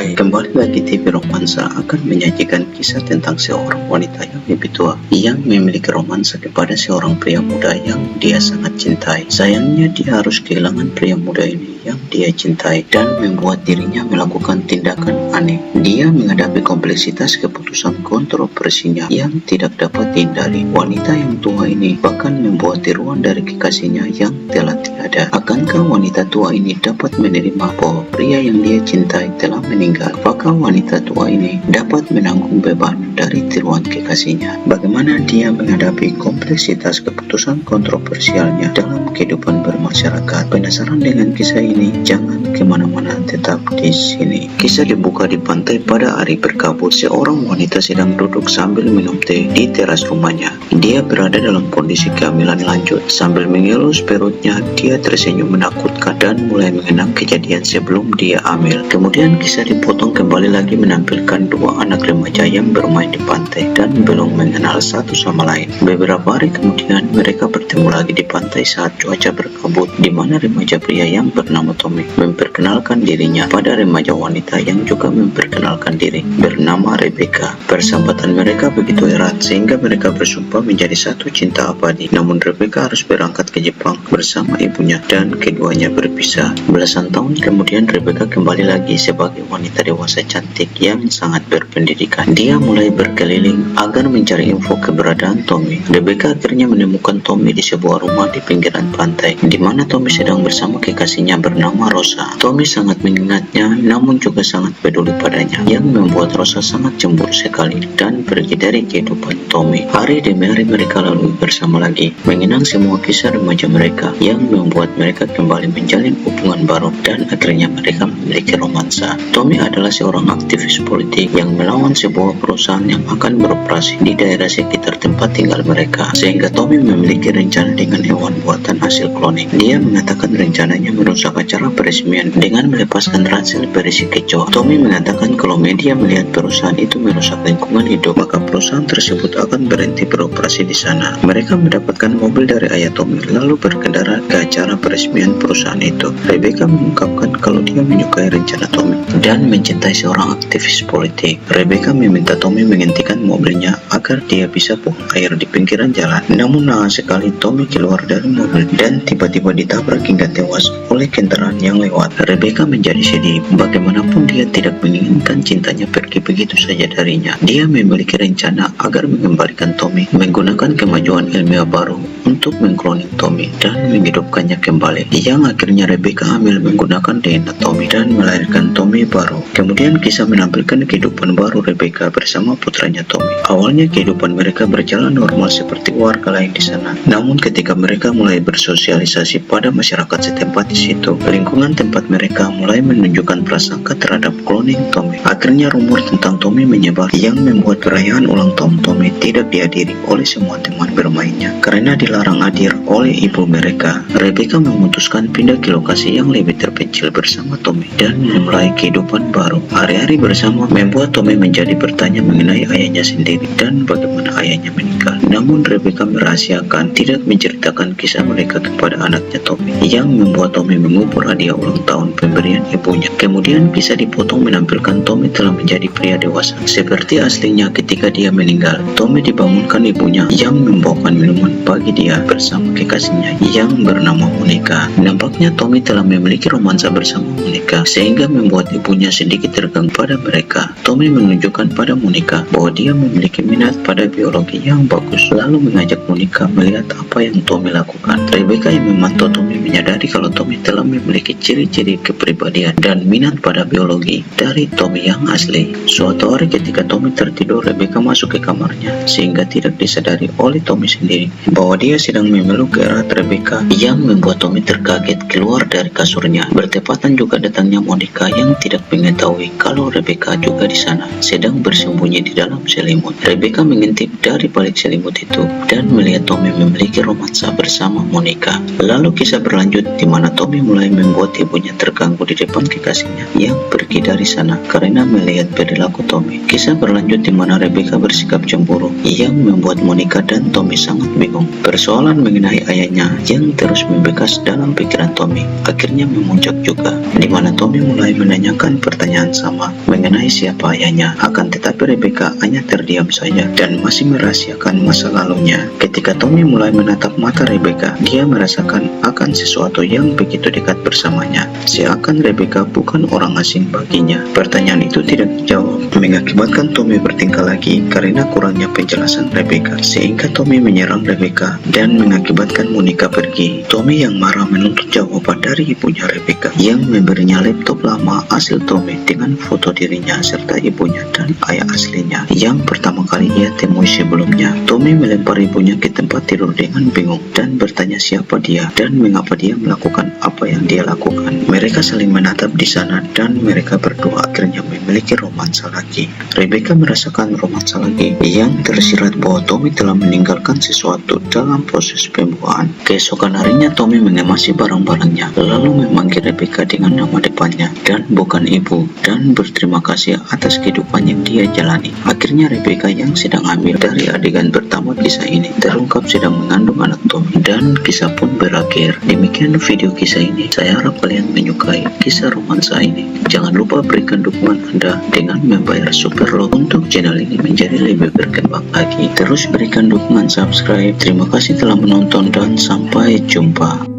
Hai, kembali lagi TV Romansa akan menyajikan kisah tentang seorang wanita yang lebih tua yang memiliki romansa kepada seorang pria muda yang dia sangat cintai. Sayangnya dia harus kehilangan pria muda ini yang dia cintai dan membuat dirinya melakukan tindakan aneh. Dia menghadapi kompleksitas keputusan kontroversinya yang tidak dapat dihindari. Wanita yang tua ini bahkan membuat tiruan dari kekasihnya yang telah tiada. Akankah wanita tua ini dapat menerima bahwa pria yang dia cintai telah meninggal? Apakah wanita tua ini dapat menanggung beban dari tiruan kekasihnya? Bagaimana dia menghadapi kompleksitas keputusan kontroversialnya dalam kehidupan bermasyarakat? Penasaran dengan kisah ini? Jangan kemana-mana, tetap di sini. Kisah dibuka di pantai pada hari berkabut. Seorang wanita sedang duduk sambil minum teh di teras rumahnya. Dia berada dalam kondisi kehamilan lanjut. Sambil mengelus perutnya, dia tersenyum menakutkan dan mulai mengenang kejadian sebelum dia hamil. Kemudian kisah dipotong kembali lagi menampilkan dua anak remaja yang bermain di pantai dan belum mengenal satu sama lain. Beberapa hari kemudian mereka bertemu lagi di pantai saat cuaca berkabut, di mana remaja pria yang bernama Tommy memperkenalkan dirinya pada remaja wanita yang juga memperkenalkan diri bernama Rebecca. Persahabatan mereka begitu erat sehingga mereka bersumpah menjadi satu cinta abadi. Namun Rebecca harus berangkat ke Jepang bersama ibunya dan keduanya berpisah. Belasan tahun kemudian Rebecca kembali lagi sebagai wanita dewasa cantik yang sangat berpendidikan. Dia mulai berkeliling agar mencari info keberadaan Tommy. Rebecca akhirnya menemukan Tommy di sebuah rumah di pinggiran pantai, di mana Tommy sedang bersama kekasihnya bernama Rosa. Tommy sangat mengingatnya, namun juga sangat peduli padanya, yang membuat Rosa sangat cemburu sekali dan pergi dari kehidupan Tommy. Hari demi hari mereka lalui bersama lagi, mengenang semua kisah remaja mereka yang membuat mereka kembali menjalin hubungan baru dan akhirnya mereka memiliki romansa. Tommy adalah seorang aktivis politik yang melawan sebuah perusahaan yang akan beroperasi di daerah sekitar tempat tinggal mereka, sehingga Tommy memiliki rencana dengan hewan buatan hasil kloning. Dia mengatakan rencananya merusak acara peresmian dengan melepaskan ransel berisi kecoa. Tommy mengatakan kalau media melihat perusahaan itu merusak lingkungan hidup, maka perusahaan tersebut akan berhenti beroperasi di sana. Mereka mendapatkan mobil dari ayah Tommy lalu berkendara ke acara peresmian perusahaan itu. Rebecca mengungkapkan kalau dia menyukai rencana Tommy dan mencintai seorang aktivis politik. Rebecca meminta Tommy menghentikan mobilnya agar dia bisa buang air di pinggiran jalan. Namun naas sekali Tommy keluar dari mobil dan tiba-tiba ditabrak hingga tewas oleh kendaraan yang lewat. Rebecca menjadi sedih. Bagaimanapun dia tidak menginginkan cintanya pergi begitu saja darinya. Dia memiliki rencana agar mengembalikan Tommy menggunakan kemajuan ilmiah baru untuk mengkloning Tommy dan menghidupkannya kembali, yang akhirnya Rebecca hamil menggunakan DNA Tommy dan melahirkan Tommy baru. Kemudian kisah menampilkan kehidupan baru Rebecca bersama putranya Tommy. Awalnya kehidupan mereka berjalan normal seperti warga lain di sana. Namun ketika mereka mulai bersosialisasi pada masyarakat setempat di situ, lingkungan tempat mereka mulai menunjukkan prasangka terhadap cloning Tommy. Akhirnya rumor tentang Tommy menyebar yang membuat perayaan ulang tahun Tommy tidak dihadiri oleh semua teman bermainnya karena dilarang hadir oleh ibu mereka. Rebecca memutuskan pindah ke lokasi yang lebih terpencil bersama Tommy dan memulai kehidupan baru. Hari-hari bersama membuat Tommy menjadi bertanya mengenai ayahnya sendiri dan bagaimana ayahnya meninggal. Namun Rebecca merahasiakan, tidak menceritakan kisah mereka kepada anaknya Tommy, yang membuat Tommy mengubur hadiah ulang tahun pemberian ibunya. Kemudian bisa dipotong menampilkan Tommy telah menjadi pria dewasa seperti aslinya ketika dia meninggal. Tommy dibangunkan ibunya yang membawakan minuman bagi dia bersama kekasihnya yang bernama Monica. Nampaknya Tommy telah memiliki romansa bersama Monica sehingga membuat ibunya sedikit terganggu pada mereka. Tommy menunjukkan pada Monica bahwa dia memiliki minat pada biologi yang bagus, lalu mengajak Monica melihat apa yang Tommy lakukan. Rebecca yang memantau Tommy menyadari kalau Tommy telah memiliki ciri-ciri kepribadian dan minat pada biologi dari Tommy yang asli. Suatu hari ketika Tommy tertidur, Rebecca masuk ke kamarnya sehingga tidak disadari oleh Tommy sendiri bahwa dia sedang memeluk erat Rebecca, yang membuat Tommy terkaget keluar dari kasurnya. Bertepatan juga datangnya Monica yang tidak mengetahui kalau Rebecca juga di sana sedang bersembunyi di dalam selimut. Rebecca mengintip dari balik selimut itu dan melihat Tommy memiliki romansa bersama Monica. Lalu kisah berlanjut di mana Tommy mulai membuat ibunya terganggu di depan kekasihnya yang pergi dari sana karena melihat perilaku Tommy. Kisah berlanjut di mana Rebecca bersikap cemburu yang membuat Monica dan Tommy sangat bingung. Persoalan mengenai ayahnya yang terus membekas dalam pikiran Tommy akhirnya memuncak juga, di mana Tommy mulai menanyakan pertanyaan sama mengenai siapa ayahnya. Akan tetapi Rebecca hanya terdiam saja dan masih merahasiakan masa lalunya. Ketika Tommy mulai menatap mata Rebecca, dia merasakan akan sesuatu yang begitu dekat bersamanya, seakan Rebecca bukan orang asing baginya. Pertanyaan itu tidak dijawab, mengakibatkan Tommy bertingkah lagi karena kurangnya penjelasan Rebecca, sehingga Tommy menyerang Rebecca dan mengakibatkan Monica pergi. Tommy yang marah menuntut jawaban dari ibunya Rebecca yang memberinya laptop lama hasil Tommy dengan foto dirinya serta ibunya dan ayah aslinya yang pertama kali ia temui sebelumnya. Tommy melempar ibunya ke tempat tidur dengan bingung dan bertanya siapa dia dan mengapa dia melakukan apa yang dia lakukan. Mereka saling menatap di sana dan mereka berdua akhirnya memiliki romansa lagi. Rebecca merasakan romansa lagi yang tersirat bahwa Tommy telah meninggalkan sesuatu dalam proses pembuahan. Keesokan harinya Tommy mengemasi barang-barangnya lalu memanggil Rebecca dengan nama depannya dan bukan ibu dan berterima kasih atas kehidupan yang dia jalani. Akhirnya Rebecca yang sedang hamil dari adegan pertama kisah ini terungkap sedang mengandung anak Tommy dan kisah pun berakhir. Demikian video kisah ini. Saya harap kalian menyukai kisah romansa ini. Jangan lupa berikan dukungan Anda dengan membayar super love untuk channel ini menjadi lebih berkembang lagi. Terus berikan dukungan subscribe. Terima kasih telah menonton dan sampai jumpa.